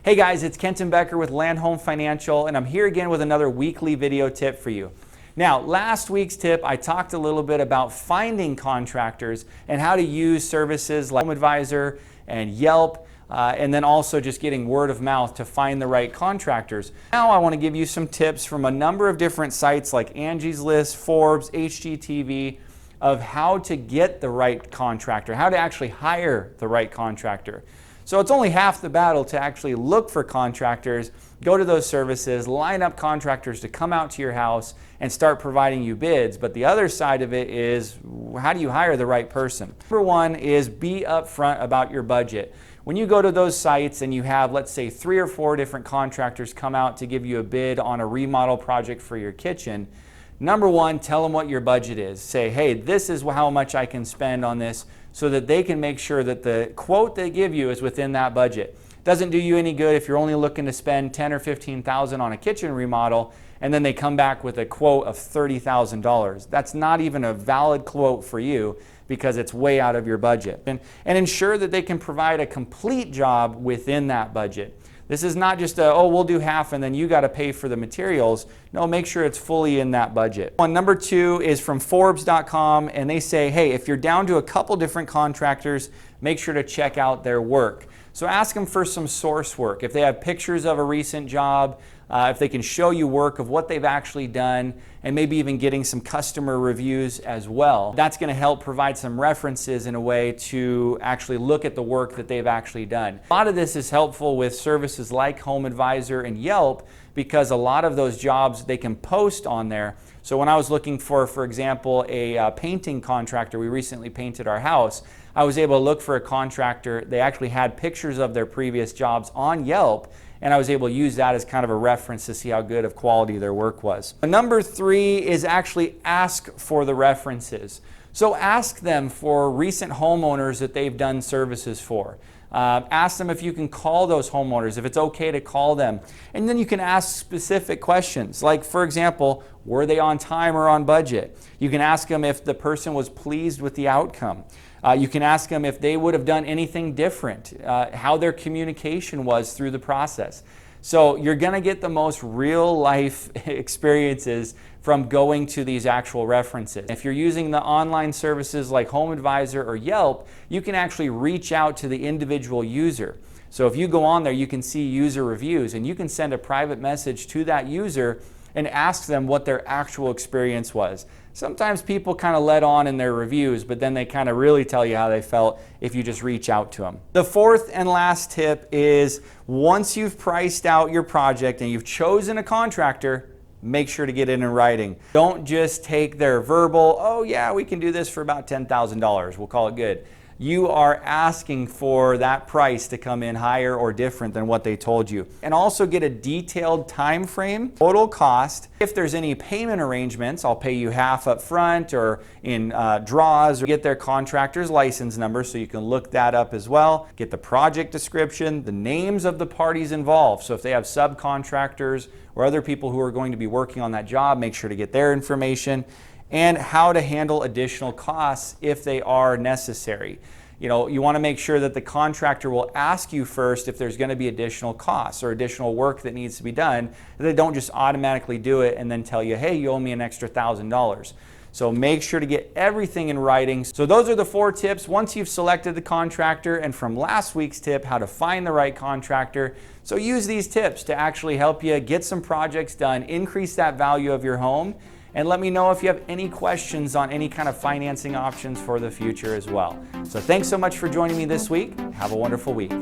Hey guys, it's Kenton Becker with Land Home Financial, and I'm here again with another weekly video tip for you. Now, last week's tip, I talked a little bit about finding contractors and how to use services like Homebuyer and Yelp, and then also just getting word of mouth to find the right contractors. Now I want to give you some tips from a number of different sites like Angie's List, Forbes, HGTV, of how to get the right contractor, how to actually hire the right contractor. So it's only half the battle to actually look for contractors, go to those services, line up contractors to come out to your house and start providing you bids. But the other side of it is, how do you hire the right person? Number one is be upfront about your budget. When you go to those sites and you have, let's say, 3 or 4 different contractors come out to give you a bid on a remodel project for your kitchen, number one, tell them what your budget is. Say, hey, this is how much I can spend on this, so that they can make sure that the quote they give you is within that budget. Doesn't do you any good if you're only looking to spend $10,000 or $15,000 on a kitchen remodel and then they come back with a quote of $30,000. That's not even a valid quote for you because it's way out of your budget. And ensure that they can provide a complete job within that budget. This is not just oh, we'll do half and then you got to pay for the materials. No, make sure it's fully in that budget. Number 2 is from Forbes.com, and they say, hey, if you're down to a couple different contractors, make sure to check out their work. So ask them for some source work. If they have pictures of a recent job, if they can show you work of what they've actually done, and maybe even getting some customer reviews as well. That's going to help provide some references in a way to actually look at the work that they've actually done. A lot of this is helpful with services like Homebuyer and Yelp, because a lot of those jobs they can post on there. So when I was looking for example, a painting contractor, we recently painted our house, I was able to look for a contractor. They actually had pictures of their previous jobs on Yelp, and I was able to use that as kind of a reference to see how good of quality their work was. Number 3 is actually ask for the references. So ask them for recent homeowners that they've done services for. Ask them if you can call those homeowners, if it's okay to call them. And then you can ask specific questions, like, for example, were they on time or on budget? You can ask them if the person was pleased with the outcome. You can ask them if they would have done anything different, how their communication was through the process. So you're going to get the most real life experiences from going to these actual references. If you're using the online services like Homebuyer or Yelp, you can actually reach out to the individual user. So if you go on there, you can see user reviews, and you can send a private message to that user and ask them what their actual experience was. Sometimes people kind of let on in their reviews, but then they kind of really tell you how they felt if you just reach out to them. The 4th and last tip is, once you've priced out your project and you've chosen a contractor, make sure to get it in writing. Don't just take their verbal, oh yeah, we can do this for about $10,000, we'll call it good. You are asking for that price to come in higher or different than what they told you. And also get a detailed time frame, total cost. If there's any payment arrangements, I'll pay you half up front or in draws, or get their contractor's license number so you can look that up as well. Get the project description, the names of the parties involved. So if they have subcontractors or other people who are going to be working on that job, make sure to get their information, and how to handle additional costs if they are necessary. You know, you want to make sure that the contractor will ask you first if there's going to be additional costs or additional work that needs to be done. They don't just automatically do it and then tell you, hey, you owe me an extra $1,000. So make sure to get everything in writing. So those are the 4 tips once you've selected the contractor, and from last week's tip, how to find the right contractor. So use these tips to actually help you get some projects done, increase that value of your home. And let me know if you have any questions on any kind of financing options for the future as well. So thanks so much for joining me this week. Have a wonderful week.